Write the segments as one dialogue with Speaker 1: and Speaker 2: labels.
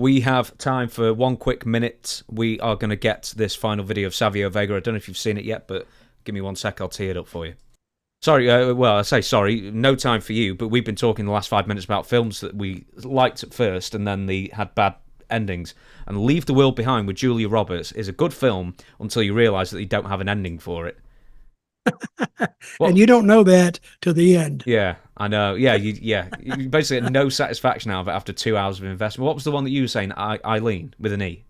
Speaker 1: we have time for one quick minute. We are going to get to this final video of Savio Vega. I don't know if you've seen it yet, but give me 1 sec. I'll tee it up for you. Sorry, well, I say sorry. No time for you, but we've been talking the last 5 minutes about films that we liked at first and then they had bad endings. And Leave the World Behind with Julia Roberts is a good film until you realise that you don't have an ending for it.
Speaker 2: And you don't know that to the end.
Speaker 1: Yeah, I know. Yeah, you basically get no satisfaction out of it after 2 hours of investment. What was the one that you were saying? Eileen with an E.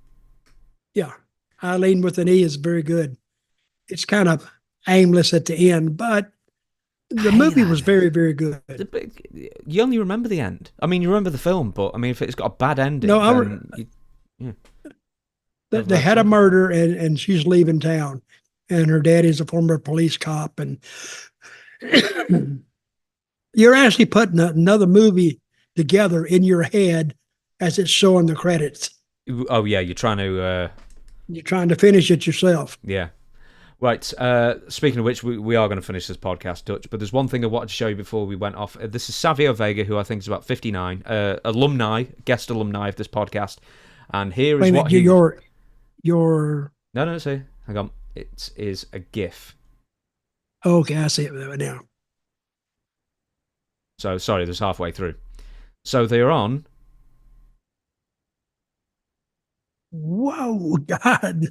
Speaker 2: Yeah, Eileen with an E is very good. It's kind of aimless at the end, but the movie was very, very good.
Speaker 1: You only remember the end. I mean, you remember the film, but I mean, if it's got a bad ending,
Speaker 2: they had a murder, and she's leaving town. And her daddy's a former police cop, and you're actually putting another movie together in your head as it's showing the credits.
Speaker 1: Oh yeah, you're trying to
Speaker 2: finish it yourself.
Speaker 1: Yeah. Right. Speaking of which, we are going to finish this podcast, Dutch. But there's one thing I wanted to show you before we went off. This is Savio Vega, who I think is about 59, guest alumni of this podcast. And here is what
Speaker 2: your.
Speaker 1: No, see, hang on. It is a GIF.
Speaker 2: Okay, I see it now.
Speaker 1: So, sorry, this halfway through. So they're on.
Speaker 2: Whoa, God.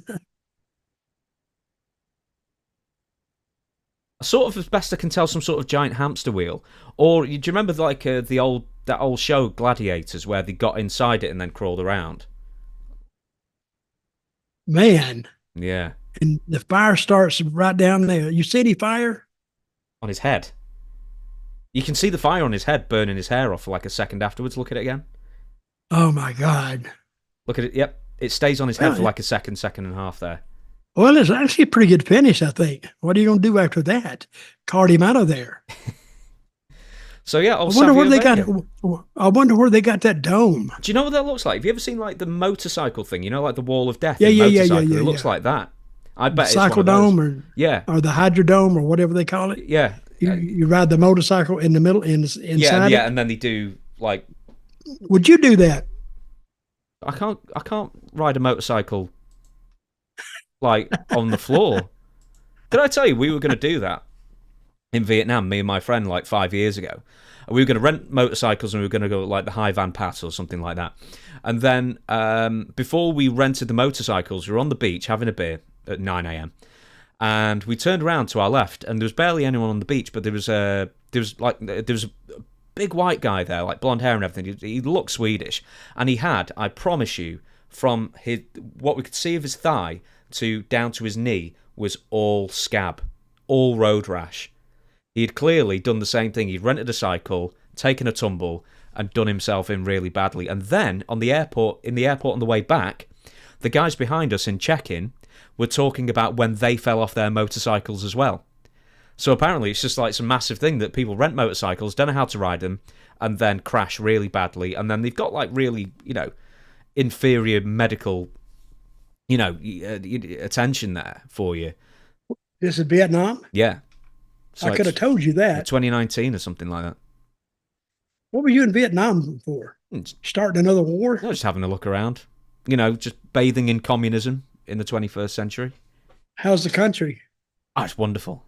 Speaker 1: Sort of, as best I can tell, some sort of giant hamster wheel. Or, do you remember like that old show, Gladiators, where they got inside it and then crawled around?
Speaker 2: Man.
Speaker 1: Yeah.
Speaker 2: And the fire starts right down there. You see any fire?
Speaker 1: On his head. You can see the fire on his head burning his hair off for like a second afterwards. Look at it again.
Speaker 2: Oh, my God.
Speaker 1: Look at it. Yep. It stays on his head for like a second and a half there.
Speaker 2: Well, it's actually a pretty good finish, I think. What are you going to do after that? Cart him out of there.
Speaker 1: So yeah,
Speaker 2: I wonder where they got that dome.
Speaker 1: Do you know what that looks like? Have you ever seen like the motorcycle thing? You know, like the Wall of Death.
Speaker 2: Yeah.
Speaker 1: It looks like that. I bet it's
Speaker 2: Cycle dome or the hydrodome or whatever they call it.
Speaker 1: Yeah,
Speaker 2: you ride the motorcycle in the middle inside.
Speaker 1: Yeah, and then they do like.
Speaker 2: Would you do that?
Speaker 1: I can't ride a motorcycle like on the floor. Did I tell you we were going to do that in Vietnam? Me and my friend like 5 years ago. We were going to rent motorcycles and we were going to go like the High Van Pass or something like that. And then before we rented the motorcycles, we were on the beach having a beer at 9 a.m. and we turned around to our left and there was barely anyone on the beach, but there was a big white guy there, like blonde hair and everything. He looked Swedish, and he had, I promise you, from what we could see of his thigh to down to his knee was all scab, all road rash. He had clearly done the same thing. He'd rented a cycle, taken a tumble, and done himself in really badly. And then in the airport on the way back, the guys behind us in check-in were talking about when they fell off their motorcycles as well. So apparently it's just like some massive thing that people rent motorcycles, don't know how to ride them, and then crash really badly. And then they've got like really, inferior medical, attention there for you.
Speaker 2: This is Vietnam?
Speaker 1: Yeah. So
Speaker 2: I could have told you that.
Speaker 1: 2019 or something like that.
Speaker 2: What were you in Vietnam for? Starting another war?
Speaker 1: No, just having a look around. Just bathing in communism in the 21st century.
Speaker 2: How's the country?
Speaker 1: Oh, it's wonderful.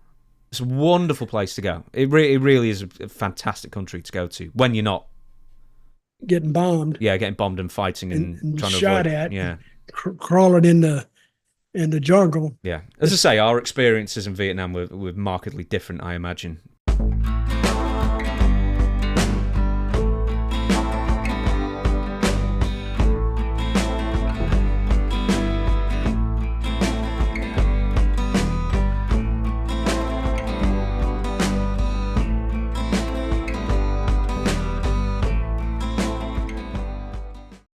Speaker 1: It's a wonderful place to go. It really is a fantastic country to go to when you're not
Speaker 2: getting bombed.
Speaker 1: Yeah, getting bombed and fighting and trying to
Speaker 2: shot
Speaker 1: avoid,
Speaker 2: at.
Speaker 1: Yeah,
Speaker 2: crawling in the jungle.
Speaker 1: Yeah, as I say, our experiences in Vietnam were markedly different, I imagine.